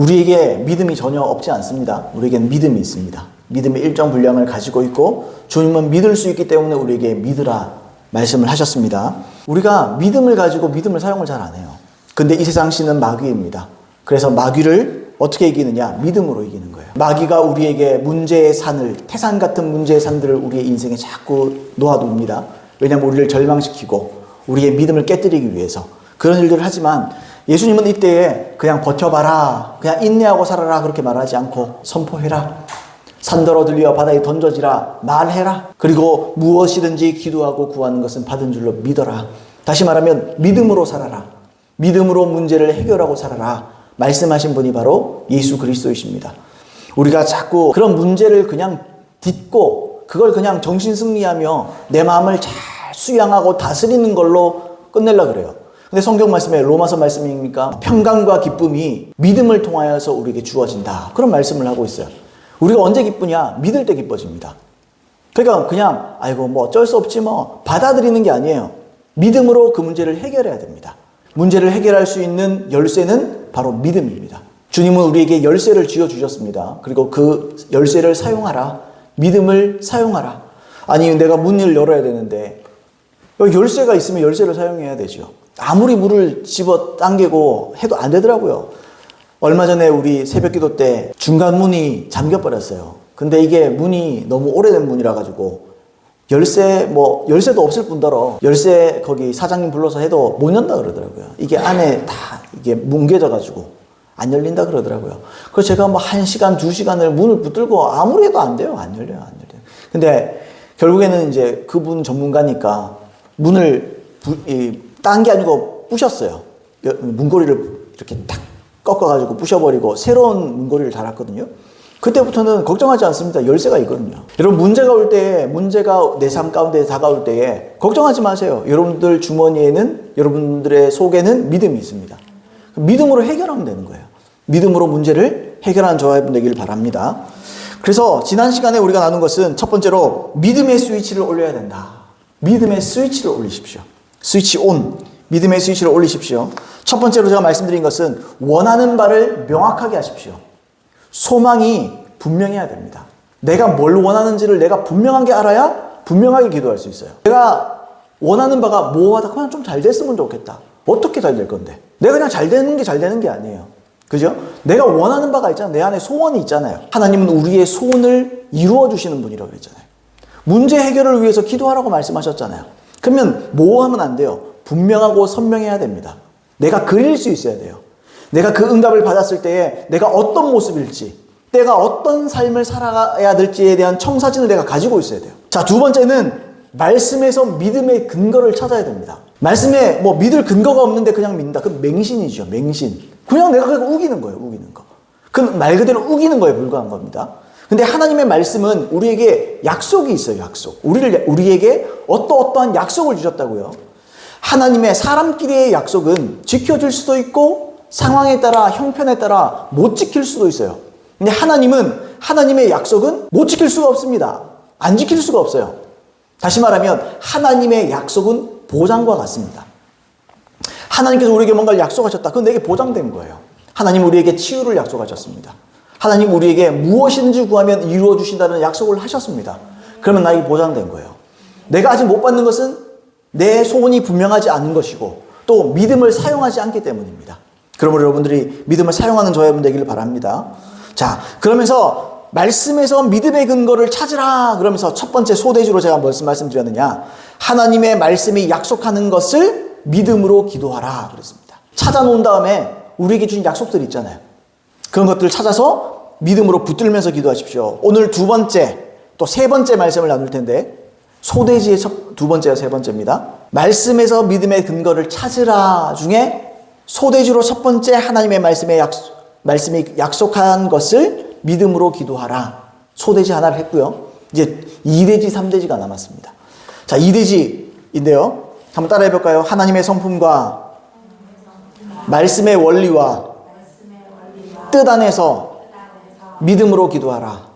우리에게 믿음이 전혀 없지 않습니다. 우리에게는 믿음이 있습니다. 믿음의 일정 분량을 가지고 있고 주님은 믿을 수 있기 때문에 우리에게 믿으라 말씀을 하셨습니다. 우리가 믿음을 가지고 믿음을 사용을 잘 안 해요. 근데 이 세상 신은 마귀입니다. 그래서 마귀를 어떻게 이기느냐? 믿음으로 이기는 거예요. 마귀가 우리에게 문제의 산을, 태산 같은 문제의 산들을 우리의 인생에 자꾸 놓아둡니다. 왜냐하면 우리를 절망시키고 우리의 믿음을 깨뜨리기 위해서 그런 일들을 하지만 예수님은 이때에 그냥 버텨봐라, 그냥 인내하고 살아라 그렇게 말하지 않고 선포해라. 산더러 들려 바다에 던져지라, 말해라. 그리고 무엇이든지 기도하고 구하는 것은 받은 줄로 믿어라. 다시 말하면 믿음으로 살아라. 믿음으로 문제를 해결하고 살아라. 말씀하신 분이 바로 예수 그리스도이십니다. 우리가 자꾸 그런 문제를 그냥 딛고 그걸 그냥 정신승리하며 내 마음을 잘 수양하고 다스리는 걸로 끝내려고 그래요. 근데 성경 말씀에 로마서 말씀입니까? 평강과 기쁨이 믿음을 통하여서 우리에게 주어진다. 그런 말씀을 하고 있어요. 우리가 언제 기쁘냐? 믿을 때 기뻐집니다. 그러니까 그냥 아이고 뭐 어쩔 수 없지 뭐 받아들이는 게 아니에요. 믿음으로 그 문제를 해결해야 됩니다. 문제를 해결할 수 있는 열쇠는 바로 믿음입니다. 주님은 우리에게 열쇠를 쥐어주셨습니다. 그리고 그 열쇠를 사용하라. 믿음을 사용하라. 아니 내가 문을 열어야 되는데 열쇠가 있으면 열쇠를 사용해야 되죠. 아무리 물을 집어 당기고 해도 안 되더라고요. 얼마 전에 우리 새벽기도 때 중간 문이 잠겨버렸어요. 근데 이게 문이 너무 오래된 문이라 가지고 열쇠도 없을 뿐더러 열쇠 거기 사장님 불러서 해도 못 연다 그러더라고요. 이게 안에 다 이게 뭉개져 가지고 안 열린다 그러더라고요. 그래서 제가 뭐 1시간, 2시간을 문을 붙들고 아무리 해도 안 돼요. 안 열려요. 근데 결국에는 이제 그분 전문가니까 문을 딴 게 아니고 부셨어요. 문고리를 이렇게 탁 꺾어가지고 부셔버리고 새로운 문고리를 달았거든요. 그때부터는 걱정하지 않습니다. 열쇠가 있거든요. 여러분 문제가 올 때에, 문제가 내 삶 가운데 다가올 때에 걱정하지 마세요. 여러분들 주머니에는, 여러분들의 속에는 믿음이 있습니다. 믿음으로 해결하면 되는 거예요. 믿음으로 문제를 해결하는 저와 여러분 되길 바랍니다. 그래서 지난 시간에 우리가 나눈 것은 첫 번째로 믿음의 스위치를 올려야 된다. 믿음의 스위치를 올리십시오. 스위치 온. 믿음의 스위치를 올리십시오. 첫 번째로 제가 말씀드린 것은 원하는 바를 명확하게 하십시오. 소망이 분명해야 됩니다. 내가 뭘 원하는지를 내가 분명하게 알아야 분명하게 기도할 수 있어요. 내가 원하는 바가 뭐하다 그냥 좀 잘 됐으면 좋겠다. 어떻게 잘 될 건데? 내가 그냥 잘 되는 게 아니에요. 그죠? 내가 원하는 바가 있잖아요. 내 안에 소원이 있잖아요. 하나님은 우리의 소원을 이루어 주시는 분이라고 그랬잖아요. 문제 해결을 위해서 기도하라고 말씀하셨잖아요. 그러면 뭐 하면 안 돼요? 분명하고 선명해야 됩니다. 내가 그릴 수 있어야 돼요. 내가 그 응답을 받았을 때에 내가 어떤 모습일지, 내가 어떤 삶을 살아가야 될지에 대한 청사진을 내가 가지고 있어야 돼요. 자, 두 번째는 말씀에서 믿음의 근거를 찾아야 됩니다. 말씀에 뭐 믿을 근거가 없는데 그냥 믿는다. 그건 맹신이죠. 맹신. 그냥 내가 그냥 우기는 거예요. 우기는 거. 그건 말 그대로 우기는 거에 불과한 겁니다. 근데 하나님의 말씀은 우리에게 약속이 있어요. 약속. 우리에게 어떠한 약속을 주셨다고요. 하나님의 사람끼리의 약속은 지켜질 수도 있고 상황에 따라 형편에 따라 못 지킬 수도 있어요. 근데 하나님의 약속은 못 지킬 수가 없습니다. 안 지킬 수가 없어요. 다시 말하면 하나님의 약속은 보장과 같습니다. 하나님께서 우리에게 뭔가를 약속하셨다. 그건 내게 보장된 거예요. 하나님 우리에게 치유를 약속하셨습니다. 하나님 우리에게 무엇이든지 구하면 이루어 주신다는 약속을 하셨습니다. 그러면 나에게 보장된 거예요. 내가 아직 못 받는 것은 내 소원이 분명하지 않은 것이고 또 믿음을 사용하지 않기 때문입니다. 그러므로 여러분들이 믿음을 사용하는 저와 여러분 되기를 바랍니다. 자, 그러면서 말씀에서 믿음의 근거를 찾으라. 그러면서 첫 번째 소대주로 제가 무슨 말씀드렸느냐? 하나님의 말씀이 약속하는 것을 믿음으로 기도하라 그랬습니다. 찾아놓은 다음에 우리에게 주신 약속들이 있잖아요. 그런 것들을 찾아서 믿음으로 붙들면서 기도하십시오. 오늘 두 번째, 또 세 번째 말씀을 나눌 텐데 소대지의 두 번째와 세 번째입니다. 말씀에서 믿음의 근거를 찾으라 중에 소대주로 첫 번째 하나님의 말씀이 약속한 것을 믿음으로 기도하라. 소대지 하나를 했고요. 이제 2대지, 3대지가 남았습니다. 자, 2대지인데요. 한번 따라해 볼까요? 하나님의 성품과 말씀의 원리와 뜻 안에서 믿음으로 기도하라.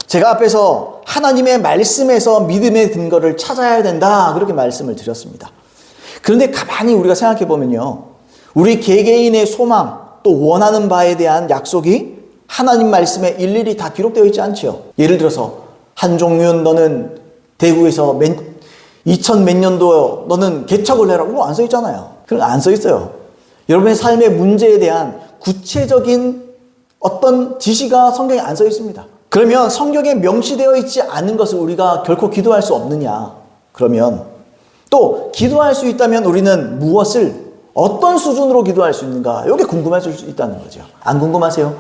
제가 앞에서 하나님의 말씀에서 믿음의 근거를 찾아야 된다. 그렇게 말씀을 드렸습니다. 그런데 가만히 우리가 생각해 보면요. 우리 개개인의 소망, 또 원하는 바에 대한 약속이 하나님 말씀에 일일이 다 기록되어 있지 않지요. 예를 들어서 한종윤 너는 대구에서 2000 몇 년도 너는 개척을 해라. 그거 안 써 있잖아요. 그건 안 써 있어요. 여러분의 삶의 문제에 대한 구체적인 어떤 지시가 성경에 안 써 있습니다. 그러면 성경에 명시되어 있지 않은 것을 우리가 결코 기도할 수 없느냐? 그러면 또 기도할 수 있다면 우리는 무엇을 어떤 수준으로 기도할 수 있는가? 이게 궁금해질 수 있다는 거죠. 안 궁금하세요?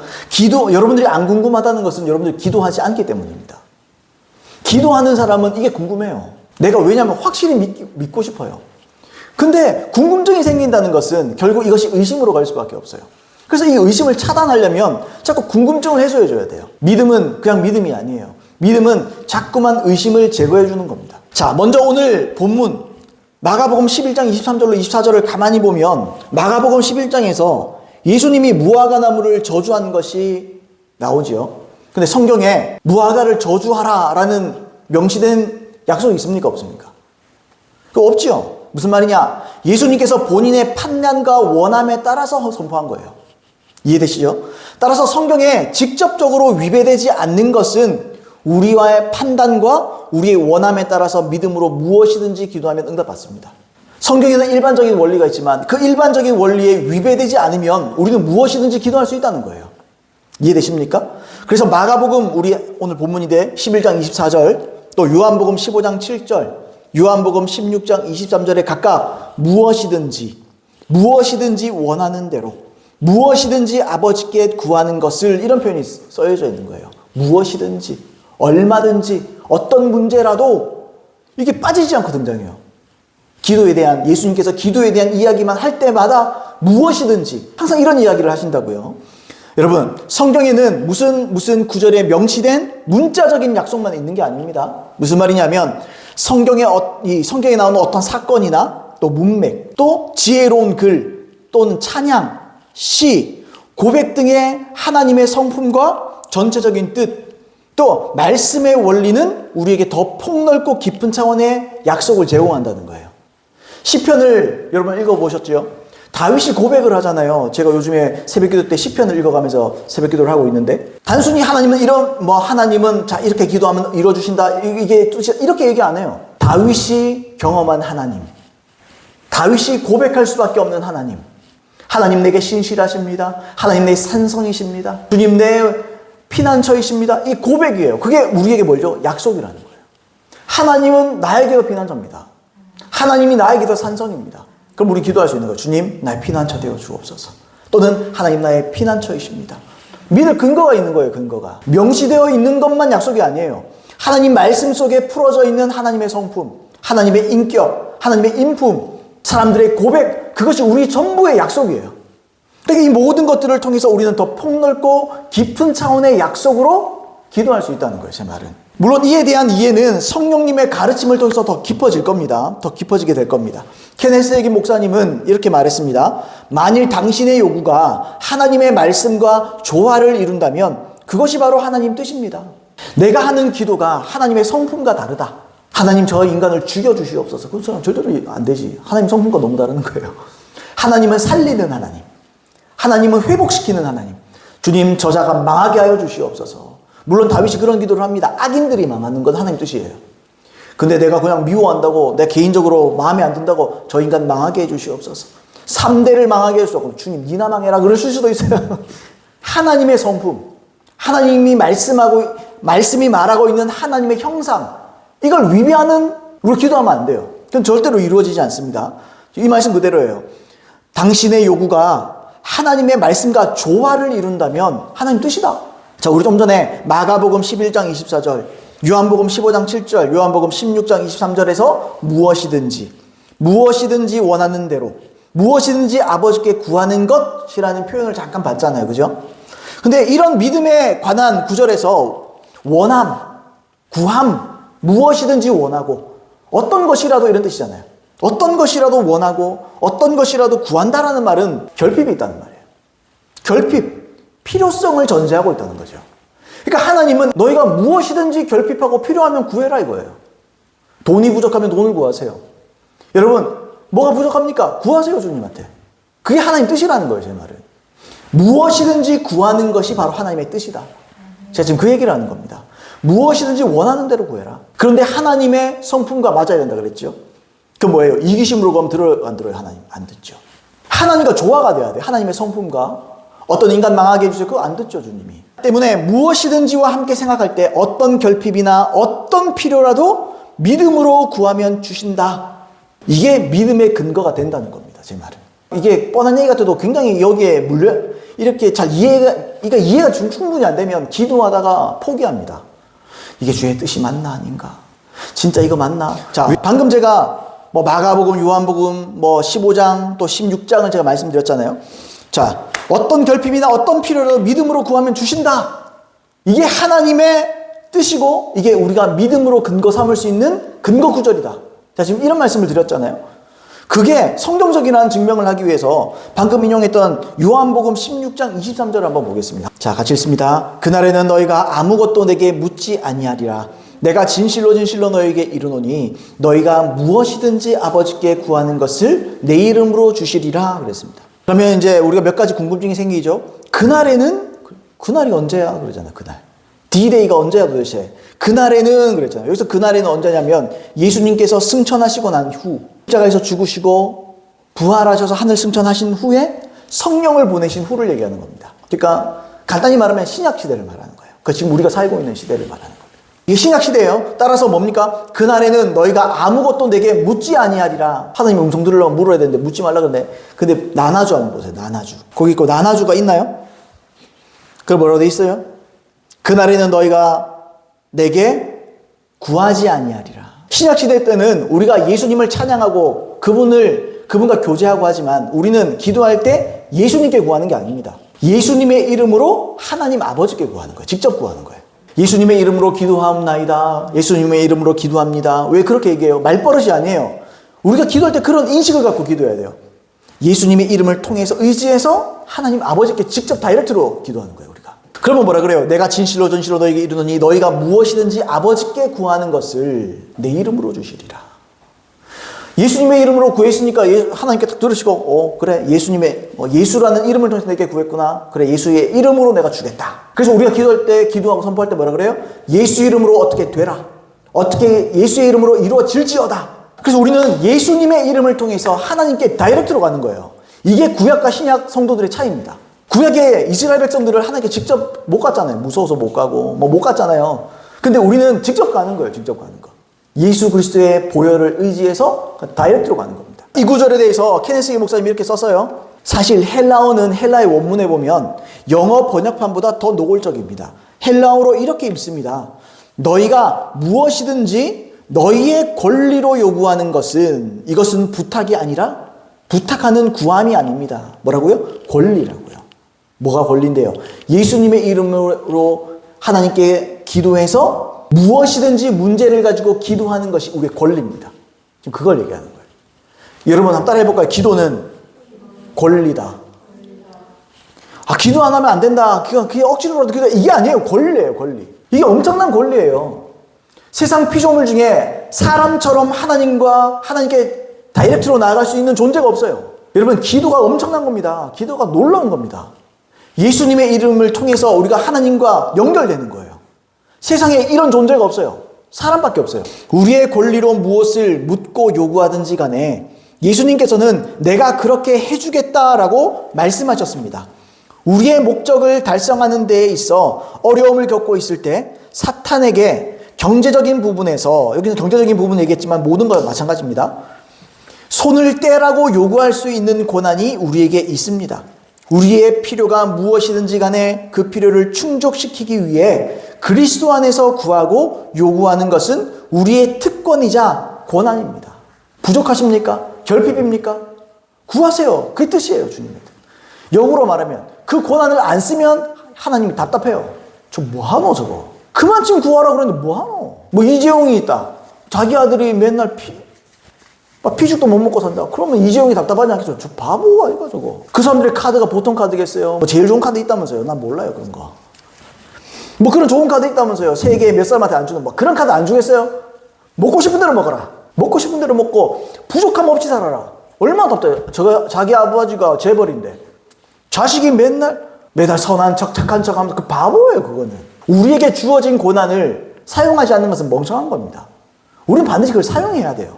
여러분들이 안 궁금하다는 것은 여러분들이 기도하지 않기 때문입니다. 기도하는 사람은 이게 궁금해요. 내가 왜냐하면 확실히 믿고 싶어요. 근데 궁금증이 생긴다는 것은 결국 이것이 의심으로 갈 수밖에 없어요. 그래서 이 의심을 차단하려면 자꾸 궁금증을 해소해줘야 돼요. 믿음은 그냥 믿음이 아니에요. 믿음은 자꾸만 의심을 제거해 주는 겁니다. 자, 먼저 오늘 본문 마가복음 11장 23절로 24절을 가만히 보면 마가복음 11장에서 예수님이 무화과 나무를 저주한 것이 나오죠. 근데 성경에 무화과를 저주하라 라는 명시된 약속이 있습니까? 없습니까? 그거 없지요. 무슨 말이냐? 예수님께서 본인의 판단과 원함에 따라서 선포한 거예요. 이해되시죠? 따라서 성경에 직접적으로 위배되지 않는 것은 우리와의 판단과 우리의 원함에 따라서 믿음으로 무엇이든지 기도하면 응답받습니다. 성경에는 일반적인 원리가 있지만 그 일반적인 원리에 위배되지 않으면 우리는 무엇이든지 기도할 수 있다는 거예요. 이해되십니까? 그래서 마가복음 우리 오늘 본문인데 11장 24절 또 요한복음 15장 7절 요한복음 16장 23절에 각각 무엇이든지 원하는 대로 무엇이든지 아버지께 구하는 것을 이런 표현이 써져 있는 거예요. 무엇이든지 얼마든지 어떤 문제라도 이게 빠지지 않고 등장해요. 예수님께서 기도에 대한 이야기만 할 때마다 무엇이든지 항상 이런 이야기를 하신다고요. 여러분 성경에는 무슨 구절에 명시된 문자적인 약속만 있는 게 아닙니다. 무슨 말이냐면 성경에 나오는 어떤 사건이나 또 문맥 또 지혜로운 글 또는 찬양 시, 고백 등의 하나님의 성품과 전체적인 뜻, 또 말씀의 원리는 우리에게 더 폭넓고 깊은 차원의 약속을 제공한다는 거예요. 시편을 여러분 읽어보셨죠? 다윗이 고백을 하잖아요. 제가 요즘에 새벽기도 때 시편을 읽어가면서 새벽기도를 하고 있는데 단순히 하나님은 하나님은 자 이렇게 기도하면 이루어주신다 이게 이렇게 얘기 안 해요. 다윗이 경험한 하나님, 다윗이 고백할 수밖에 없는 하나님. 하나님 내게 신실하십니다. 하나님 내 산성이십니다. 주님 내 피난처이십니다. 이 고백이에요. 그게 우리에게 뭐죠? 약속이라는 거예요. 하나님은 나에게도 피난처입니다. 하나님이 나에게도 산성입니다. 그럼 우리 기도할 수 있는 거예요. 주님 나의 피난처 되어 주옵소서. 또는 하나님 나의 피난처이십니다. 믿을 근거가 있는 거예요. 근거가. 명시되어 있는 것만 약속이 아니에요. 하나님 말씀 속에 풀어져 있는 하나님의 성품, 하나님의 인격, 하나님의 인품, 사람들의 고백, 그것이 우리 전부의 약속이에요. 그러니까 이 모든 것들을 통해서 우리는 더 폭넓고 깊은 차원의 약속으로 기도할 수 있다는 거예요. 제 말은. 물론 이에 대한 이해는 성령님의 가르침을 통해서 더 깊어질 겁니다. 더 깊어지게 될 겁니다. 케네스 해긴 목사님은 이렇게 말했습니다. 만일 당신의 요구가 하나님의 말씀과 조화를 이룬다면 그것이 바로 하나님 뜻입니다. 내가 하는 기도가 하나님의 성품과 다르다. 하나님 저 인간을 죽여주시옵소서. 그 사람 절대로 안 되지. 하나님 성품과 너무 다른 거예요. 하나님은 살리는 하나님. 하나님은 회복시키는 하나님. 주님 저자가 망하게 하여 주시옵소서. 물론 다윗이 그런 기도를 합니다. 악인들이 망하는 건 하나님 뜻이에요. 근데 내가 그냥 미워한다고 내 개인적으로 마음에 안 든다고 저 인간 망하게 해주시옵소서. 3대를 망하게 해주소서. 주님 니나 망해라 그러실 수도 있어요. 하나님의 성품. 하나님이 말씀이 말하고 있는 하나님의 형상. 이걸 위배하는 우리 기도하면 안 돼요. 그건 절대로 이루어지지 않습니다. 이 말씀 그대로예요. 당신의 요구가 하나님의 말씀과 조화를 이룬다면 하나님 뜻이다. 자, 우리 좀 전에 마가복음 11장 24절, 요한복음 15장 7절, 요한복음 16장 23절에서 무엇이든지 원하는 대로 무엇이든지 아버지께 구하는 것이라는 표현을 잠깐 봤잖아요. 그죠? 근데 이런 믿음에 관한 구절에서 원함, 구함, 무엇이든지 원하고 어떤 것이라도 이런 뜻이잖아요. 어떤 것이라도 원하고 어떤 것이라도 구한다라는 말은 결핍이 있다는 말이에요. 결핍, 필요성을 전제하고 있다는 거죠. 그러니까 하나님은 너희가 무엇이든지 결핍하고 필요하면 구해라 이거예요. 돈이 부족하면 돈을 구하세요. 여러분 뭐가 부족합니까? 구하세요 주님한테. 그게 하나님 뜻이라는 거예요. 제 말은. 무엇이든지 구하는 것이 바로 하나님의 뜻이다. 제가 지금 그 얘기를 하는 겁니다. 무엇이든지 원하는 대로 구해라. 그런데 하나님의 성품과 맞아야 된다 그랬죠. 그 뭐예요? 이기심으로 가면 들어요, 안 들어요? 하나님 안 듣죠. 하나님과 조화가 돼야 돼. 하나님의 성품과. 어떤 인간 망하게 해주세요. 그거 안 듣죠, 주님이. 때문에 무엇이든지와 함께 생각할 때 어떤 결핍이나 어떤 필요라도 믿음으로 구하면 주신다. 이게 믿음의 근거가 된다는 겁니다. 제 말은. 이게 뻔한 얘기 같아도 굉장히 여기에 이렇게 잘 이해가 충분히 안 되면 기도하다가 포기합니다. 이게 주의 뜻이 맞나 아닌가? 진짜 이거 맞나? 자, 방금 제가 뭐 마가복음, 요한복음, 뭐 15장 또 16장을 제가 말씀드렸잖아요. 자, 어떤 결핍이나 어떤 필요라도 믿음으로 구하면 주신다. 이게 하나님의 뜻이고 이게 우리가 믿음으로 근거 삼을 수 있는 근거 구절이다. 자, 지금 이런 말씀을 드렸잖아요. 그게 성경적이라는 증명을 하기 위해서 방금 인용했던 요한복음 16장 23절을 한번 보겠습니다. 자, 같이 읽습니다. 그날에는 너희가 아무것도 내게 묻지 아니하리라. 내가 진실로 진실로 너희에게 이르노니 너희가 무엇이든지 아버지께 구하는 것을 내 이름으로 주시리라 그랬습니다. 그러면 이제 우리가 몇 가지 궁금증이 생기죠. 그날에는 그날이 언제야? 그러잖아요. 그날. D-Day가 언제야 도대체? 그날에는 그랬잖아요. 여기서 그날에는 언제냐면 예수님께서 승천하시고 난 후 십자가에서 죽으시고 부활하셔서 하늘 승천하신 후에 성령을 보내신 후를 얘기하는 겁니다. 그러니까 간단히 말하면 신약 시대를 말하는 거예요. 그 지금 우리가 살고 있는 시대를 말하는 겁니다. 이게 신약 시대예요. 따라서 뭡니까? 그날에는 너희가 아무것도 내게 묻지 아니하리라. 하나님 음성 들으려면 물어야 되는데 묻지 말라 그러는데 근데 나나주 한번 보세요. 나나주. 거기 있고 나나주가 있나요? 그럼 뭐라고 돼 있어요? 그날에는 너희가 내게 구하지 아니하리라. 신약 시대 때는 우리가 예수님을 찬양하고 그분과 교제하고 하지만 우리는 기도할 때 예수님께 구하는 게 아닙니다. 예수님의 이름으로 하나님 아버지께 구하는 거예요. 직접 구하는 거예요. 예수님의 이름으로 기도하옵나이다. 예수님의 이름으로 기도합니다. 왜 그렇게 얘기해요? 말버릇이 아니에요. 우리가 기도할 때 그런 인식을 갖고 기도해야 돼요. 예수님의 이름을 통해서 의지해서 하나님 아버지께 직접 다이렉트로 기도하는 거예요. 우리가. 그러면 뭐라 그래요? 내가 진실로 진실로 너에게 이르노니 너희가 무엇이든지 아버지께 구하는 것을 내 이름으로 주시리라. 예수님의 이름으로 구했으니까 하나님께 딱 들으시고 그래 예수라는 이름을 통해서 내게 구했구나. 그래 예수의 이름으로 내가 주겠다. 그래서 우리가 기도할 때 기도하고 선포할 때 뭐라 그래요? 예수 이름으로 어떻게 되라. 어떻게 예수의 이름으로 이루어질지어다. 그래서 우리는 예수님의 이름을 통해서 하나님께 다이렉트로 가는 거예요. 이게 구약과 신약 성도들의 차이입니다. 구약의 이스라엘 백성들을 하나님께 직접 못 갔잖아요. 무서워서 못 가고 못 갔잖아요. 근데 우리는 직접 가는 거예요. 직접 가는 거. 예수 그리스도의 보혈을 의지해서 다이렉트로 가는 겁니다. 이 구절에 대해서 케네스기 목사님이 이렇게 썼어요. 사실 헬라어는 헬라의 원문에 보면 영어 번역판보다 더 노골적입니다. 헬라어로 이렇게 읽습니다. 너희가 무엇이든지 너희의 권리로 요구하는 것은 이것은 부탁이 아니라 부탁하는 구함이 아닙니다. 뭐라고요? 권리라고요. 뭐가 권리인데요? 예수님의 이름으로 하나님께 기도해서 무엇이든지 문제를 가지고 기도하는 것이 우리의 권리입니다. 지금 그걸 얘기하는 거예요. 여러분 한번 따라해 볼까요? 기도는 권리다. 기도 안 하면 안 된다. 그게 억지로라도 기도. 이게 아니에요. 권리예요. 권리. 이게 엄청난 권리예요. 세상 피조물 중에 사람처럼 하나님께 다이렉트로 나아갈 수 있는 존재가 없어요. 여러분 기도가 엄청난 겁니다. 기도가 놀라운 겁니다. 예수님의 이름을 통해서 우리가 하나님과 연결되는 거예요. 세상에 이런 존재가 없어요. 사람밖에 없어요. 우리의 권리로 무엇을 묻고 요구하든지 간에 예수님께서는 내가 그렇게 해주겠다라고 말씀하셨습니다. 우리의 목적을 달성하는 데에 있어 어려움을 겪고 있을 때 사탄에게 경제적인 부분에서, 여기는 경제적인 부분을 얘기했지만 모든 것 마찬가지입니다. 손을 떼라고 요구할 수 있는 권한이 우리에게 있습니다. 우리의 필요가 무엇이든지 간에 그 필요를 충족시키기 위해 그리스도 안에서 구하고 요구하는 것은 우리의 특권이자 권한입니다. 부족하십니까? 결핍입니까? 구하세요. 그게 뜻이에요. 주님의 뜻. 영어로 말하면 그 권한을 안 쓰면 하나님이 답답해요. 저 뭐하노 저거. 그만 좀 구하라 그러는데 뭐하노. 이재용이 있다. 자기 아들이 맨날 피죽도 못 먹고 산다. 그러면 이재용이 답답하지 않겠어요? 저 바보 아이가 저거. 그 사람들의 카드가 보통 카드겠어요? 제일 좋은 카드 있다면서요? 난 몰라요 그런 거. 그런 좋은 카드 있다면서요? 세계에 몇 사람한테 안 주는 그런 카드 안 주겠어요? 먹고 싶은 대로 먹어라. 먹고 싶은 대로 먹고 부족함 없이 살아라. 얼마나 답답해요. 자기 아버지가 재벌인데 자식이 매달 선한 척, 착한 척 하면서 그 바보예요, 그거는. 우리에게 주어진 고난을 사용하지 않는 것은 멍청한 겁니다. 우리는 반드시 그걸 사용해야 돼요.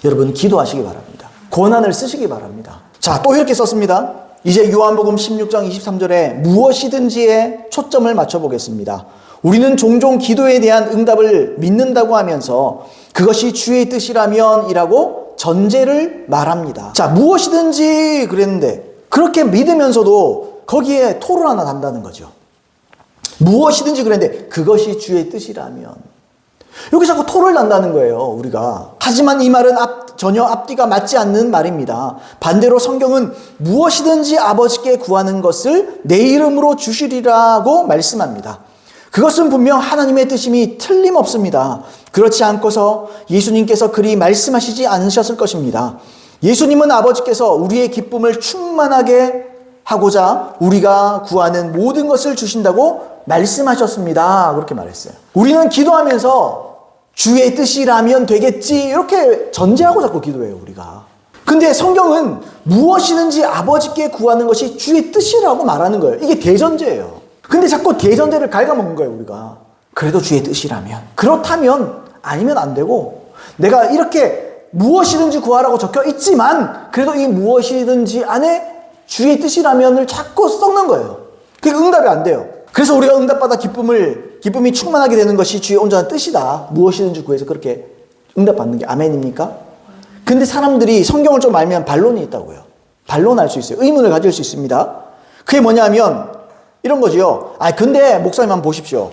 여러분, 기도하시기 바랍니다. 고난을 쓰시기 바랍니다. 자, 또 이렇게 썼습니다. 이제 요한복음 16장 23절에 무엇이든지에 초점을 맞춰보겠습니다. 우리는 종종 기도에 대한 응답을 믿는다고 하면서 그것이 주의 뜻이라면 이라고 전제를 말합니다. 자, 무엇이든지 그랬는데 그렇게 믿으면서도 거기에 토를 하나 단다는 거죠. 무엇이든지 그랬는데 그것이 주의 뜻이라면. 여기 자꾸 토를 단다는 거예요, 우리가. 하지만 이 말은 전혀 앞뒤가 맞지 않는 말입니다. 반대로 성경은 무엇이든지 아버지께 구하는 것을 내 이름으로 주시리라고 말씀합니다. 그것은 분명 하나님의 뜻임이 틀림없습니다. 그렇지 않고서 예수님께서 그리 말씀하시지 않으셨을 것입니다. 예수님은 아버지께서 우리의 기쁨을 충만하게 하고자 우리가 구하는 모든 것을 주신다고 말씀하셨습니다. 그렇게 말했어요. 우리는 기도하면서 주의 뜻이라면 되겠지 이렇게 전제하고 자꾸 기도해요, 우리가. 근데 성경은 무엇이든지 아버지께 구하는 것이 주의 뜻이라고 말하는 거예요. 이게 대전제예요. 근데 자꾸 대전제를 갉아먹는 거예요, 우리가. 그래도 주의 뜻이라면. 그렇다면 아니면 안 되고, 내가 이렇게 무엇이든지 구하라고 적혀 있지만 그래도 이 무엇이든지 안에 주의 뜻이라면을 자꾸 섞는 거예요. 그게 응답이 안 돼요. 그래서 우리가 응답받아 기쁨이 충만하게 되는 것이 주의 온전한 뜻이다. 무엇이든지 구해서 그렇게 응답받는 게 아멘입니까? 근데 사람들이 성경을 좀 알면 반론이 있다고요. 반론할 수 있어요. 의문을 가질 수 있습니다. 그게 뭐냐면 이런 거지요. 근데 목사님 한번 보십시오.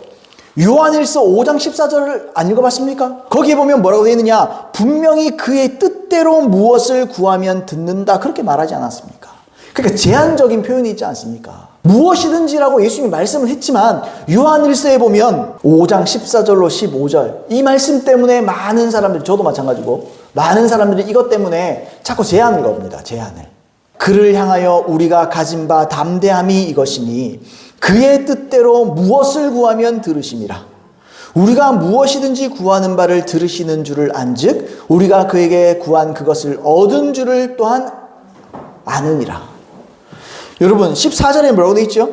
요한일서 5장 14절을 안 읽어봤습니까? 거기에 보면 뭐라고 되어 있느냐? 분명히 그의 뜻대로 무엇을 구하면 듣는다. 그렇게 말하지 않았습니까? 그러니까 제한적인 표현이 있지 않습니까? 무엇이든지라고 예수님이 말씀을 했지만 요한일서에 보면 5장 14절로 15절 이 말씀 때문에 많은 사람들이, 저도 마찬가지고 많은 사람들이 이것 때문에 자꾸 제한을 겁니다. 제한을. 그를 향하여 우리가 가진 바 담대함이 이것이니 그의 뜻대로 무엇을 구하면 들으심이라. 우리가 무엇이든지 구하는 바를 들으시는 줄을 안즉 우리가 그에게 구한 그것을 얻은 줄을 또한 아느니라. 여러분 14절에 뭐라고 되어 있죠?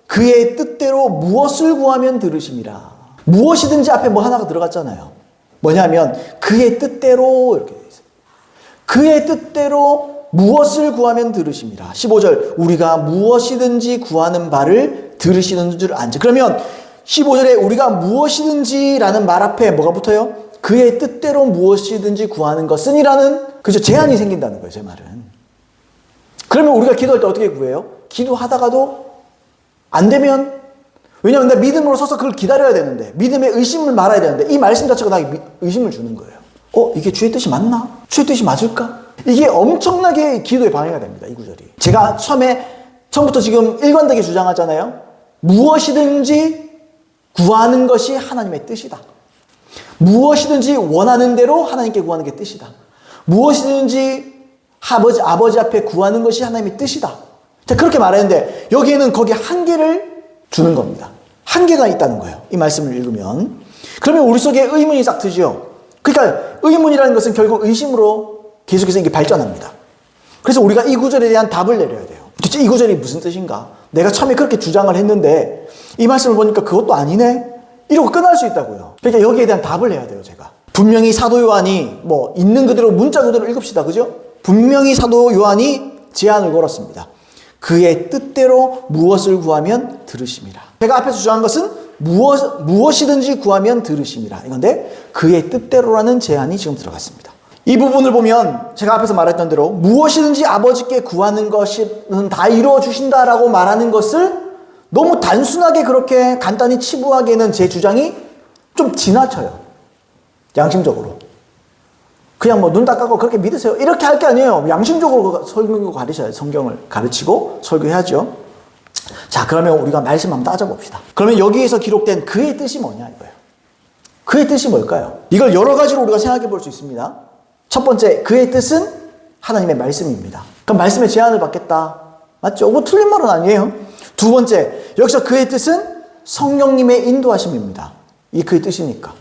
그의 뜻대로 무엇을 구하면 들으심이라. 무엇이든지 앞에 뭐 하나가 들어갔잖아요. 뭐냐면 그의 뜻대로 이렇게 되어 있어요. 그의 뜻대로 무엇을 구하면 들으심이라. 15절 우리가 무엇이든지 구하는 바를 들으시는 줄 안지. 그러면 15절에 우리가 무엇이든지라는 말 앞에 뭐가 붙어요? 그의 뜻대로 무엇이든지 구하는 것은 이라는 그죠? 제한이 생긴다는 거예요, 제 말은. 그러면 우리가 기도할 때 어떻게 구해요? 기도하다가도 안 되면, 왜냐하면 내가 믿음으로 서서 그걸 기다려야 되는데, 믿음의 의심을 말아야 되는데 이 말씀 자체가 나에게 의심을 주는 거예요. 이게 주의 뜻이 맞나? 주의 뜻이 맞을까? 이게 엄청나게 기도에 방해가 됩니다, 이 구절이. 제가 처음부터 지금 일관되게 주장하잖아요. 무엇이든지 구하는 것이 하나님의 뜻이다. 무엇이든지 원하는 대로 하나님께 구하는 게 뜻이다. 무엇이든지 아버지 앞에 구하는 것이 하나님의 뜻이다. 자, 그렇게 말하는데 여기에는 거기에 한계를 주는 겁니다. 한계가 있다는 거예요, 이 말씀을 읽으면. 그러면 우리 속에 의문이 싹 트죠. 그러니까 의문이라는 것은 결국 의심으로 계속해서 이게 발전합니다. 그래서 우리가 이 구절에 대한 답을 내려야 돼요. 도대체 이 구절이 무슨 뜻인가? 내가 처음에 그렇게 주장을 했는데 이 말씀을 보니까 그것도 아니네? 이러고 끝날 수 있다고요. 그러니까 여기에 대한 답을 해야 돼요, 제가. 분명히 사도 요한이 있는 그대로 문자 그대로 읽읍시다. 그죠? 분명히 사도 요한이 제안을 걸었습니다. 그의 뜻대로 무엇을 구하면 들으심이라. 제가 앞에서 주장한 것은 무엇이든지 구하면 들으심이라. 이건데 그의 뜻대로라는 제안이 지금 들어갔습니다. 이 부분을 보면 제가 앞에서 말했던 대로 무엇이든지 아버지께 구하는 것은 다 이루어 주신다라고 말하는 것을 너무 단순하게 그렇게 간단히 치부하기에는 제 주장이 좀 지나쳐요. 양심적으로. 그냥 눈 딱 감고 그렇게 믿으세요. 이렇게 할 게 아니에요. 양심적으로 설교 가르쳐야 성경을 가르치고 설교해야죠. 자, 그러면 우리가 말씀 한번 따져봅시다. 그러면 여기에서 기록된 그의 뜻이 뭐냐 이거예요. 그의 뜻이 뭘까요? 이걸 여러 가지로 우리가 생각해 볼 수 있습니다. 첫 번째, 그의 뜻은 하나님의 말씀입니다. 그럼 말씀에 제한을 받겠다. 맞죠? 틀린 말은 아니에요. 두 번째, 여기서 그의 뜻은 성령님의 인도하심입니다. 이 그의 뜻이니까.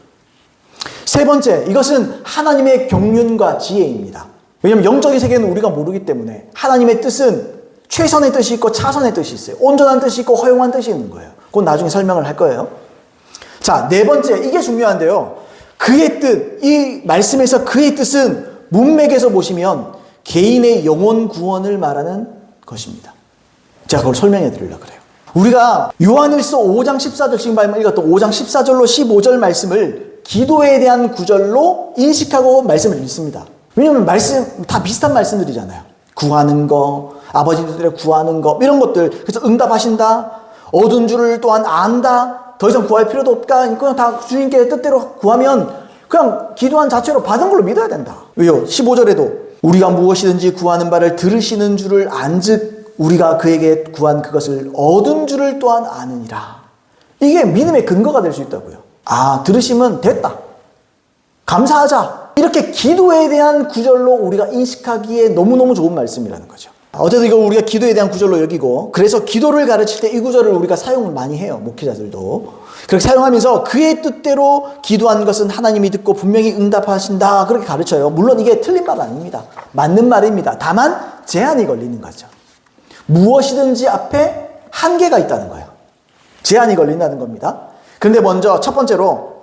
세 번째, 이것은 하나님의 경륜과 지혜입니다. 왜냐하면 영적인 세계는 우리가 모르기 때문에 하나님의 뜻은 최선의 뜻이 있고 차선의 뜻이 있어요. 온전한 뜻이 있고 허용한 뜻이 있는 거예요. 그건 나중에 설명을 할 거예요. 자, 네 번째, 이게 중요한데요. 그의 뜻, 이 말씀에서 그의 뜻은 문맥에서 보시면 개인의 영혼 구원을 말하는 것입니다. 제가 그걸 설명해 드리려고 그래요. 우리가 요한일서 5장 14절, 지금 방금 읽었던 5장 14절로 15절 말씀을 기도에 대한 구절로 인식하고 말씀을 읽습니다. 왜냐하면 말씀 다 비슷한 말씀들이잖아요. 구하는 거, 아버지들의 구하는 거, 이런 것들. 그래서 응답하신다, 얻은 줄을 또한 안다, 더 이상 구할 필요도 없다, 그냥 다 주님께 뜻대로 구하면 그냥 기도한 자체로 받은 걸로 믿어야 된다. 왜요? 15절에도 우리가 무엇이든지 구하는 바를 들으시는 줄을 안즉 우리가 그에게 구한 그것을 얻은 줄을 또한 아느니라. 이게 믿음의 근거가 될 수 있다고요. 아, 들으시면 됐다, 감사하자, 이렇게 기도에 대한 구절로 우리가 인식하기에 너무너무 좋은 말씀이라는 거죠. 어쨌든 이거 우리가 기도에 대한 구절로 여기고, 그래서 기도를 가르칠 때 이 구절을 우리가 사용을 많이 해요. 목회자들도 그렇게 사용하면서 그의 뜻대로 기도한 것은 하나님이 듣고 분명히 응답하신다, 그렇게 가르쳐요. 물론 이게 틀린 말 아닙니다. 맞는 말입니다. 다만 제한이 걸리는 거죠. 무엇이든지 앞에 한계가 있다는 거예요. 제한이 걸린다는 겁니다. 그런데 먼저 첫 번째로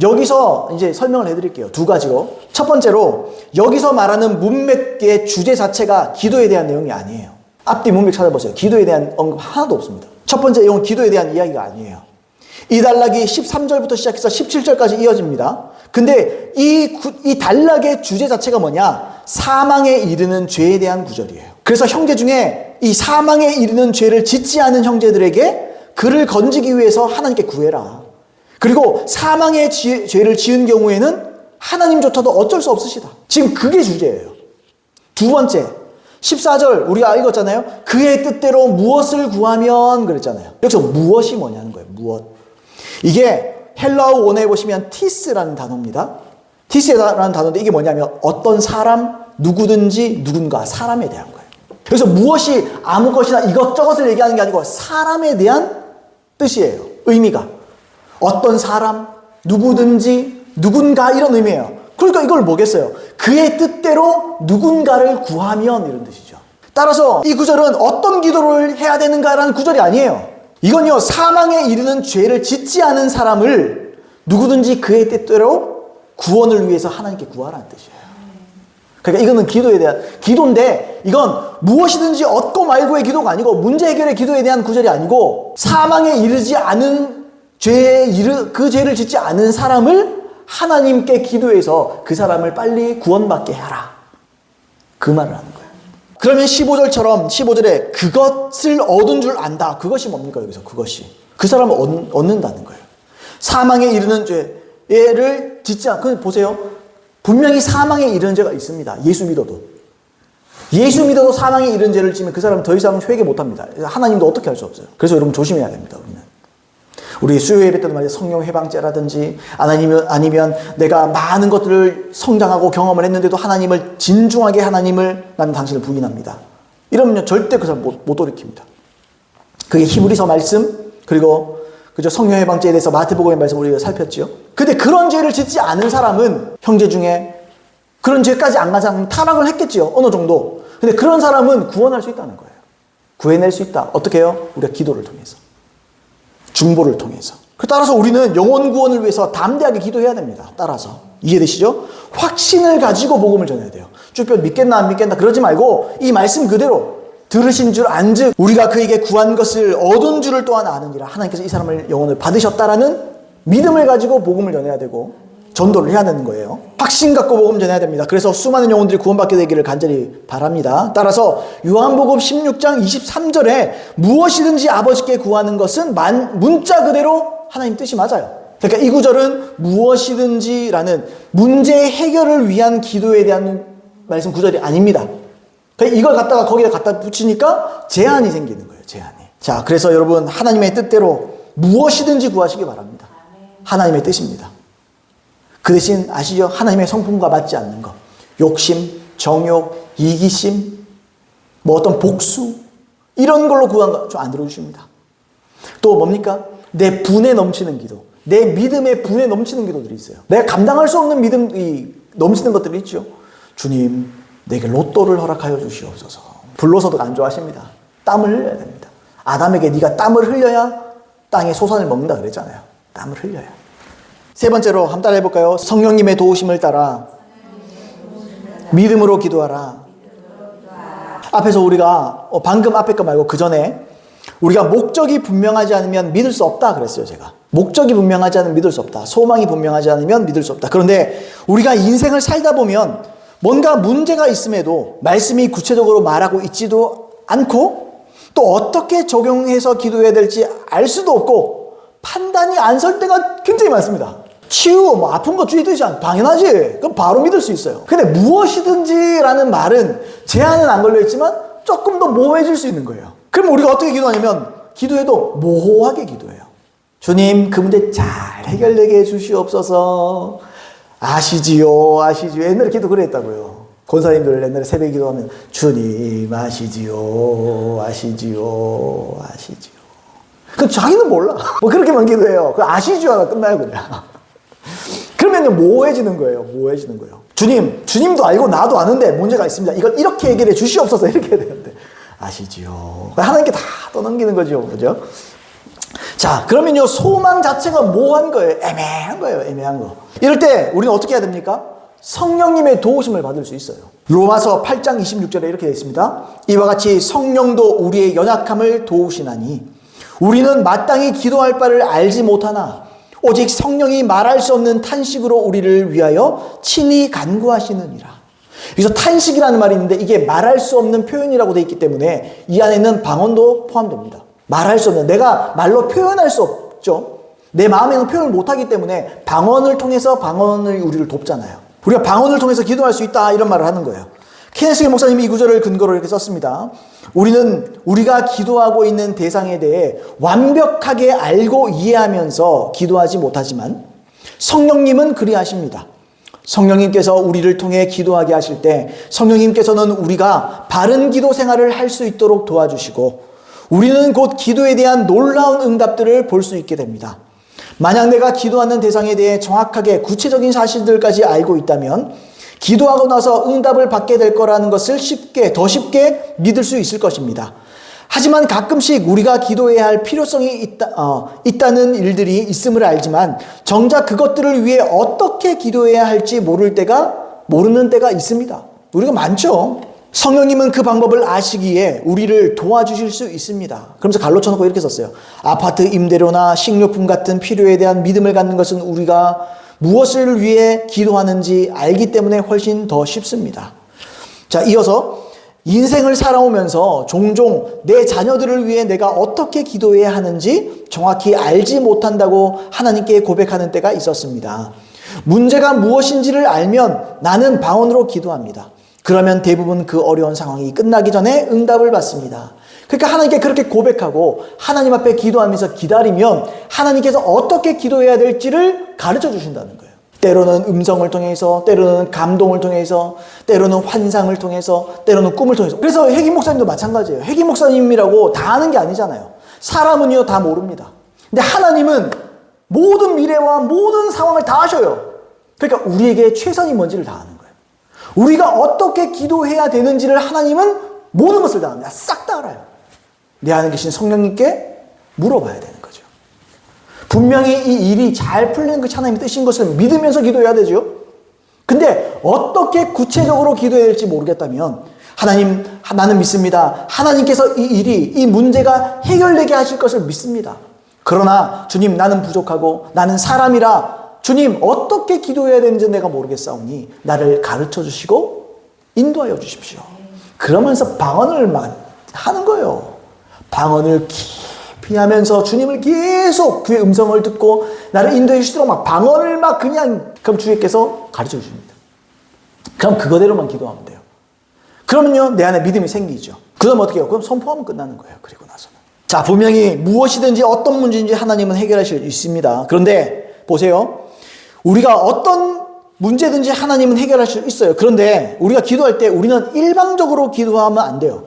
여기서 이제 설명을 해드릴게요. 두 가지로. 첫 번째로 여기서 말하는 문맥의 주제 자체가 기도에 대한 내용이 아니에요. 앞뒤 문맥 찾아보세요. 기도에 대한 언급 하나도 없습니다. 첫 번째 내용은 기도에 대한 이야기가 아니에요. 이 단락이 13절부터 시작해서 17절까지 이어집니다. 근데 이 단락의 주제 자체가 뭐냐? 사망에 이르는 죄에 대한 구절이에요. 그래서 형제 중에 이 사망에 이르는 죄를 짓지 않은 형제들에게 그를 건지기 위해서 하나님께 구해라. 그리고 사망의 죄를 지은 경우에는 하나님조차도 어쩔 수 없으시다. 지금 그게 주제예요. 두 번째, 14절 우리가 읽었잖아요. 그의 뜻대로 무엇을 구하면 그랬잖아요. 여기서 무엇이 뭐냐는 거예요. 무엇. 이게 헬라어 원어에 보시면 티스라는 단어입니다. 티스라는 단어인데 이게 뭐냐면 어떤 사람, 누구든지 누군가, 사람에 대한 거예요. 그래서 무엇이 아무 것이나 이것저것을 얘기하는 게 아니고 사람에 대한 뜻이에요. 의미가. 어떤 사람, 누구든지, 누군가, 이런 의미예요. 그러니까 이걸 뭐겠어요? 그의 뜻대로 누군가를 구하면, 이런 뜻이죠. 따라서 이 구절은 어떤 기도를 해야 되는가라는 구절이 아니에요. 이건요, 사망에 이르는 죄를 짓지 않은 사람을 누구든지 그의 뜻대로 구원을 위해서 하나님께 구하라는 뜻이에요. 그러니까 이거는 기도에 대한 기도인데, 이건 무엇이든지 얻고 말고의 기도가 아니고 문제 해결의 기도에 대한 구절이 아니고, 사망에 이르지 않은 그 죄를 짓지 않은 사람을 하나님께 기도해서 그 사람을 빨리 구원받게 하라, 그 말을 하는 거예요. 그러면 15절처럼 15절에 그것을 얻은 줄 안다. 그것이 뭡니까? 여기서 그것이 그 사람을 얻는다는 거예요. 사망에 이르는 죄를 짓지 않고, 보세요. 분명히 사망에 이르는 죄가 있습니다. 예수 믿어도 사망에 이르는 죄를 지면 그 사람은 더 이상 회개 못합니다. 하나님도 어떻게 할 수 없어요. 그래서 여러분 조심해야 됩니다. 우리 수요 예배 때도 말이야, 성령 회방죄라든지 아니면 내가 많은 것들을 성장하고 경험을 했는데도 하나님을 진중하게 나는 당신을 부인합니다. 이러면 절대 그 사람 못 돌이킵니다. 그게 히브리서 말씀, 그리고 그죠, 성령 회방죄에 대해서 마태복음의 말씀 우리가 살폈죠. 근데 그런 죄를 짓지 않은 사람은, 형제 중에 그런 죄까지 안 간 사람은 타락을 했겠지요, 어느 정도. 근데 그런 사람은 구원할 수 있다는 거예요. 구해낼 수 있다. 어떻게 해요? 우리가 기도를 통해서, 중보를 통해서. 따라서 우리는 영혼 구원을 위해서 담대하게 기도해야 됩니다. 따라서 이해되시죠? 확신을 가지고 복음을 전해야 돼요. 쭈뼛 믿겠나 안 믿겠나 그러지 말고 이 말씀 그대로 들으신 줄 안즉 우리가 그에게 구한 것을 얻은 줄을 또한 아느니라. 하나님께서 이 사람을 영혼을 받으셨다라는 믿음을 가지고 복음을 전해야 되고 전도를 해야 되는 거예요. 확신 갖고 복음 전해야 됩니다. 그래서 수많은 영혼들이 구원받게 되기를 간절히 바랍니다. 따라서 요한복음 16장 23절에 무엇이든지 아버지께 구하는 것은 문자 그대로 하나님 뜻이 맞아요. 그러니까 이 구절은 무엇이든지라는 문제 해결을 위한 기도에 대한 말씀 구절이 아닙니다. 그러니까 이걸 갖다가 거기다 갖다 붙이니까 제한이 생기는 거예요. 제한이. 자, 그래서 여러분 하나님의 뜻대로 무엇이든지 구하시기 바랍니다. 하나님의 뜻입니다. 그 대신 아시죠? 하나님의 성품과 맞지 않는 것, 욕심, 정욕, 이기심, 뭐 어떤 복수, 이런 걸로 구한 거 좀 안 들어주십니다. 또 뭡니까? 내 분에 넘치는 기도, 내 믿음의 분에 넘치는 기도들이 있어요. 내가 감당할 수 없는 믿음이 넘치는 것들이 있죠. 주님, 내게 로또를 허락하여 주시옵소서. 불로서도 안 좋아하십니다. 땀을 흘려야 됩니다. 아담에게 네가 땀을 흘려야 땅의 소산을 먹는다 그랬잖아요. 땀을 흘려야. 세 번째로 한번 따라 해볼까요? 성령님의 도우심을 따라 믿음으로 기도하라. 앞에서 우리가 방금 앞에 거 말고 그 전에 우리가 목적이 분명하지 않으면 믿을 수 없다 그랬어요. 제가 목적이 분명하지 않으면 믿을 수 없다. 소망이 분명하지 않으면 믿을 수 없다. 그런데 우리가 인생을 살다 보면 뭔가 문제가 있음에도 말씀이 구체적으로 말하고 있지도 않고 또 어떻게 적용해서 기도해야 될지 알 수도 없고 판단이 안 설 때가 굉장히 많습니다. 치유, 뭐 아픈 거 주의되지 않, 당연하지. 그럼 바로 믿을 수 있어요. 근데 무엇이든지라는 말은 제한은 안 걸려있지만 조금 더 모호해질 수 있는 거예요. 그럼 우리가 어떻게 기도하냐면 기도해도 모호하게 기도해요. 주님, 그 문제 잘 해결되게 해주시옵소서. 아시지요, 아시지요. 옛날에 기도 그랬다고요. 권사님들 옛날에 새벽에 기도하면 주님 아시지요, 아시지요, 아시지요. 그 자기는 몰라. 뭐 그렇게만 기도해요. 그 아시지요 하나 끝나요 그냥. 그러면 모호해지는 거예요. 모호해지는 거예요. 주님도 알고 나도 아는데 문제가 있습니다. 이걸 이렇게 해결해 주시옵소서 이렇게 해야 되는데 아시지요. 하나님께 다 떠넘기는 거죠. 그죠? 자, 그러면요 소망 자체가 모호한 거예요. 애매한 거예요. 애매한 거. 이럴 때 우리는 어떻게 해야 됩니까? 성령님의 도우심을 받을 수 있어요. 로마서 8장 26절에 이렇게 되어 있습니다. 이와 같이 성령도 우리의 연약함을 도우시나니 우리는 마땅히 기도할 바를 알지 못하나 오직 성령이 말할 수 없는 탄식으로 우리를 위하여 친히 간구하시느니라. 여기서 탄식이라는 말이 있는데 이게 말할 수 없는 표현이라고 되어 있기 때문에 이 안에는 방언도 포함됩니다. 말할 수 없는, 내가 말로 표현할 수 없죠. 내 마음에는 표현을 못하기 때문에 방언을 통해서 방언을 우리를 돕잖아요. 우리가 방언을 통해서 기도할 수 있다 이런 말을 하는 거예요. 케네스 목사님이 이 구절을 근거로 이렇게 썼습니다. 우리가 기도하고 있는 대상에 대해 완벽하게 알고 이해하면서 기도하지 못하지만 성령님은 그리하십니다. 성령님께서 우리를 통해 기도하게 하실 때 성령님께서는 우리가 바른 기도 생활을 할 수 있도록 도와주시고 우리는 곧 기도에 대한 놀라운 응답들을 볼 수 있게 됩니다. 만약 내가 기도하는 대상에 대해 정확하게 구체적인 사실들까지 알고 있다면 기도하고 나서 응답을 받게 될 거라는 것을 더 쉽게 믿을 수 있을 것입니다. 하지만 가끔씩 우리가 기도해야 할 필요성이 있다는 일들이 있음을 알지만 정작 그것들을 위해 어떻게 기도해야 할지 모르는 때가 있습니다. 우리가 많죠. 성령님은 그 방법을 아시기에 우리를 도와주실 수 있습니다. 그러면서 갈로 쳐놓고 이렇게 썼어요. 아파트 임대료나 식료품 같은 필요에 대한 믿음을 갖는 것은 우리가 무엇을 위해 기도하는지 알기 때문에 훨씬 더 쉽습니다. 자, 이어서 인생을 살아오면서 종종 내 자녀들을 위해 내가 어떻게 기도해야 하는지 정확히 알지 못한다고 하나님께 고백하는 때가 있었습니다. 문제가 무엇인지를 알면 나는 방언으로 기도합니다. 그러면 대부분 그 어려운 상황이 끝나기 전에 응답을 받습니다. 그러니까 하나님께 그렇게 고백하고 하나님 앞에 기도하면서 기다리면 하나님께서 어떻게 기도해야 될지를 가르쳐 주신다는 거예요. 때로는 음성을 통해서, 때로는 감동을 통해서, 때로는 환상을 통해서, 때로는 꿈을 통해서. 그래서 혜기 목사님도 마찬가지예요. 혜기 목사님이라고 다 아는 게 아니잖아요. 사람은요 다 모릅니다. 근데 하나님은 모든 미래와 모든 상황을 다 아셔요. 그러니까 우리에게 최선이 뭔지를 다 아는 거예요. 우리가 어떻게 기도해야 되는지를 하나님은 모든 것을 다 압니다. 싹 다 알아요. 내 안에 계신 성령님께 물어봐야 되는 거죠. 분명히 이 일이 잘 풀리는 것이 하나님의 뜻인 것을 믿으면서 기도해야 되죠. 근데 어떻게 구체적으로 기도해야 될지 모르겠다면 하나님, 나는 믿습니다. 하나님께서 이 문제가 해결되게 하실 것을 믿습니다. 그러나 주님, 나는 부족하고 나는 사람이라 주님, 어떻게 기도해야 되는지 내가 모르겠사오니 나를 가르쳐 주시고 인도하여 주십시오. 그러면서 방언을 하는 거예요. 방언을 깊이 하면서 주님을 계속 그의 음성을 듣고 나를 인도해 주시도록 방언을 그럼 주님께서 가르쳐 주십니다. 그럼 그거대로만 기도하면 돼요. 그러면요, 내 안에 믿음이 생기죠. 그럼 어떻게 해요? 그럼 선포하면 끝나는 거예요. 그리고 나서는. 자, 분명히 무엇이든지 어떤 문제인지 하나님은 해결하실 수 있습니다. 그런데 보세요. 우리가 어떤 문제든지 하나님은 해결할 수 있어요. 그런데 우리가 기도할 때 우리는 일방적으로 기도하면 안 돼요.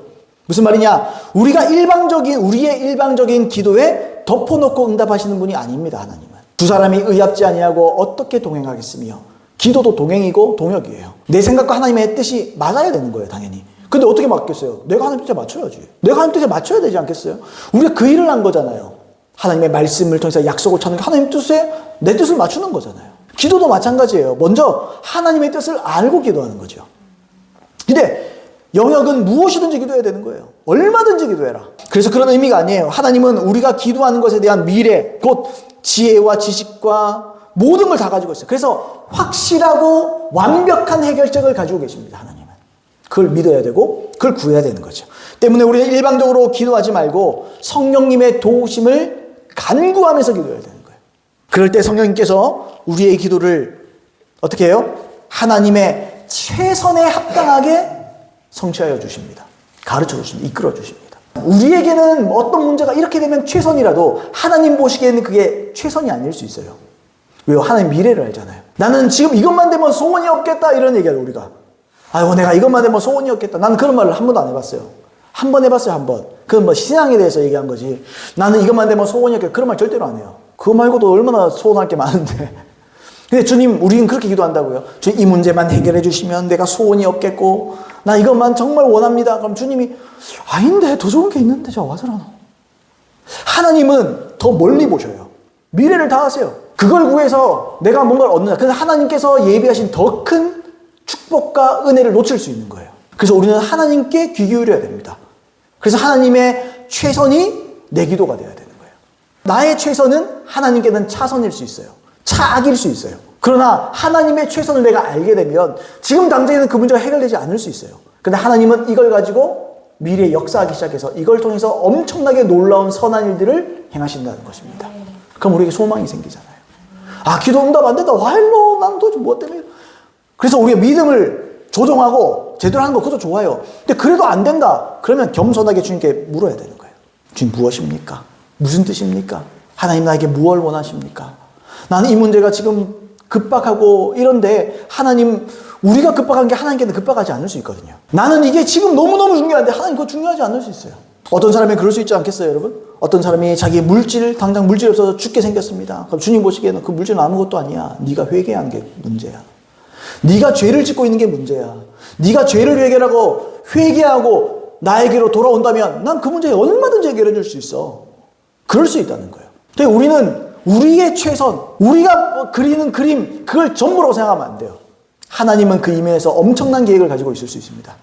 무슨 말이냐? 우리의 일방적인 기도에 덮어놓고 응답하시는 분이 아닙니다. 하나님은. 두 사람이 의합지 아니하고 어떻게 동행하겠으며 기도도 동행이고 동역이에요. 내 생각과 하나님의 뜻이 맞아야 되는 거예요. 당연히. 근데 어떻게 맞겠어요? 내가 하나님 뜻에 맞춰야지. 내가 하나님 뜻에 맞춰야 되지 않겠어요? 우리가 그 일을 한 거잖아요. 하나님의 말씀을 통해서 약속을 찾는 게 하나님 뜻에 내 뜻을 맞추는 거잖아요. 기도도 마찬가지예요. 먼저 하나님의 뜻을 알고 기도하는 거죠. 근데 영역은 무엇이든지 기도해야 되는 거예요. 얼마든지 기도해라. 그래서 그런 의미가 아니에요. 하나님은 우리가 기도하는 것에 대한 미래, 곧 지혜와 지식과 모든 걸 다 가지고 있어요. 그래서 확실하고 완벽한 해결책을 가지고 계십니다. 하나님은. 그걸 믿어야 되고 그걸 구해야 되는 거죠. 때문에 우리는 일방적으로 기도하지 말고 성령님의 도우심을 간구하면서 기도해야 되는 거예요. 그럴 때 성령님께서 우리의 기도를 어떻게 해요? 하나님의 최선에 합당하게 성취하여 주십니다. 가르쳐 주십니다. 이끌어 주십니다. 우리에게는 어떤 문제가 이렇게 되면 최선이라도 하나님 보시기에는 그게 최선이 아닐 수 있어요. 왜요? 하나님 미래를 알잖아요. 나는 지금 이것만 되면 소원이 없겠다 이런 얘기하죠 우리가. 아이고 내가 이것만 되면 소원이 없겠다. 나는 그런 말을 한 번도 안 해봤어요. 한 번 해봤어요. 한 번. 그건 뭐 신앙에 대해서 얘기한 거지. 나는 이것만 되면 소원이 없겠다. 그런 말 절대로 안 해요. 그거 말고도 얼마나 소원할 게 많은데. 근데 주님 우리는 그렇게 기도한다고요. 주님 이 문제만 해결해 주시면 내가 소원이 없겠고 나 이것만 정말 원합니다. 그럼 주님이 아닌데 더 좋은 게 있는데 저 와서라노. 하나님은 더 멀리 보셔요. 미래를 다 아세요. 그걸 구해서 내가 뭔가를 얻는다. 그래서 하나님께서 예비하신 더 큰 축복과 은혜를 놓칠 수 있는 거예요. 그래서 우리는 하나님께 귀 기울여야 됩니다. 그래서 하나님의 최선이 내 기도가 되어야 되는 거예요. 나의 최선은 하나님께는 차선일 수 있어요. 차악일 수 있어요. 그러나 하나님의 최선을 내가 알게 되면 지금 당장에는 그 문제가 해결되지 않을 수 있어요. 근데 하나님은 이걸 가지고 미래에 역사하기 시작해서 이걸 통해서 엄청나게 놀라운 선한 일들을 행하신다는 것입니다. 그럼 우리에게 소망이 생기잖아요. 아, 기도 응답 안 된다. 와일로 나는 도대체 뭐 때문에. 그래서 우리가 믿음을 조정하고 제대로 하는 거 그것도 좋아요. 근데 그래도 안 된다. 그러면 겸손하게 주님께 물어야 되는 거예요. 주님 무엇입니까? 무슨 뜻입니까? 하나님 나에게 무엇을 원하십니까? 나는 이 문제가 지금 급박하고 이런데 하나님 우리가 급박한 게 하나님께는 급박하지 않을 수 있거든요. 나는 이게 지금 너무너무 중요한데 하나님 그거 중요하지 않을 수 있어요. 어떤 사람이 그럴 수 있지 않겠어요, 여러분? 어떤 사람이 자기 당장 물질이 없어서 죽게 생겼습니다. 그럼 주님 보시기에는 그 물질은 아무것도 아니야. 네가 회개하는 게 문제야. 네가 죄를 짓고 있는 게 문제야. 네가 죄를 해결하고 회개하고 나에게로 돌아온다면 난 그 문제 얼마든지 해결해 줄 수 있어. 그럴 수 있다는 거예요. 근데 우리는 우리의 최선, 우리가 그리는 그림, 그걸 전부라고 생각하면 안 돼요. 하나님은 그 이면에서 엄청난 계획을 가지고 있을 수 있습니다.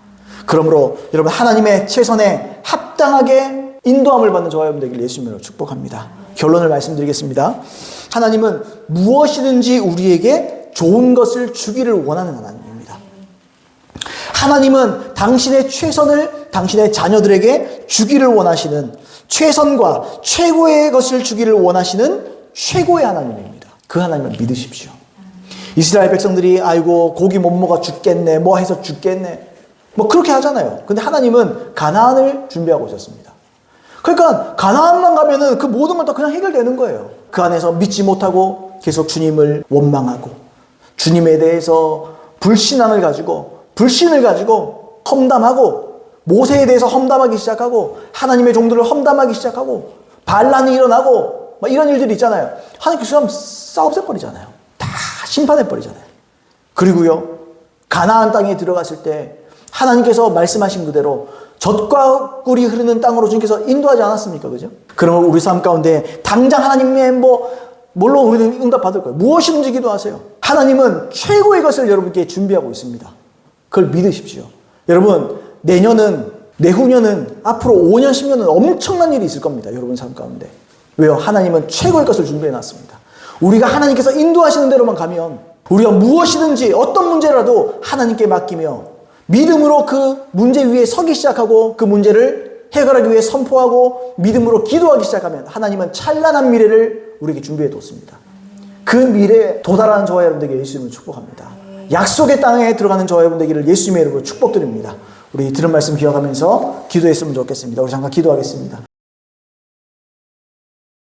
그러므로 여러분 하나님의 최선에 합당하게 인도함을 받는 저와 여러분 되길 예수님으로 축복합니다. 결론을 말씀드리겠습니다. 하나님은 무엇이든지 우리에게 좋은 것을 주기를 원하는 하나님입니다. 하나님은 당신의 최선을 당신의 자녀들에게 주기를 원하시는 최선과 최고의 것을 주기를 원하시는 최고의 하나님입니다. 그 하나님을 믿으십시오. 이스라엘 백성들이 아이고 고기 못 먹어 죽겠네 뭐 해서 죽겠네 뭐 그렇게 하잖아요. 근데 하나님은 가나안을 준비하고 있었습니다. 그러니까 가나안만 가면은 그 모든 건 다 그냥 해결되는 거예요. 그 안에서 믿지 못하고 계속 주님을 원망하고 주님에 대해서 불신을 가지고 험담하고 모세에 대해서 험담하기 시작하고 하나님의 종들을 험담하기 시작하고 반란이 일어나고 막 이런 일들이 있잖아요. 하나님께서 싹 없애버리잖아요. 다 심판해버리잖아요. 그리고요 가나안 땅에 들어갔을 때 하나님께서 말씀하신 그대로 젖과 꿀이 흐르는 땅으로 주님께서 인도하지 않았습니까? 그죠? 그러면 우리 삶 가운데 당장 하나님의 물론 우리는 응답받을 거예요. 무엇이든지 기도하세요. 하나님은 최고의 것을 여러분께 준비하고 있습니다. 그걸 믿으십시오. 여러분 내후년은 앞으로 5년 10년은 엄청난 일이 있을 겁니다. 여러분 삶 가운데. 왜요? 하나님은 최고의 것을 준비해 놨습니다. 우리가 하나님께서 인도하시는 대로만 가면 우리가 무엇이든지 어떤 문제라도 하나님께 맡기며 믿음으로 그 문제 위에 서기 시작하고 그 문제를 해결하기 위해 선포하고 믿음으로 기도하기 시작하면 하나님은 찬란한 미래를 우리에게 준비해 뒀습니다. 그 미래에 도달하는 저와 여러분들에게 예수님을 축복합니다. 약속의 땅에 들어가는 저와 여러분 되기를 예수님의 이름으로 축복드립니다. 우리 들은 말씀 기억하면서 기도했으면 좋겠습니다. 우리 잠깐 기도하겠습니다.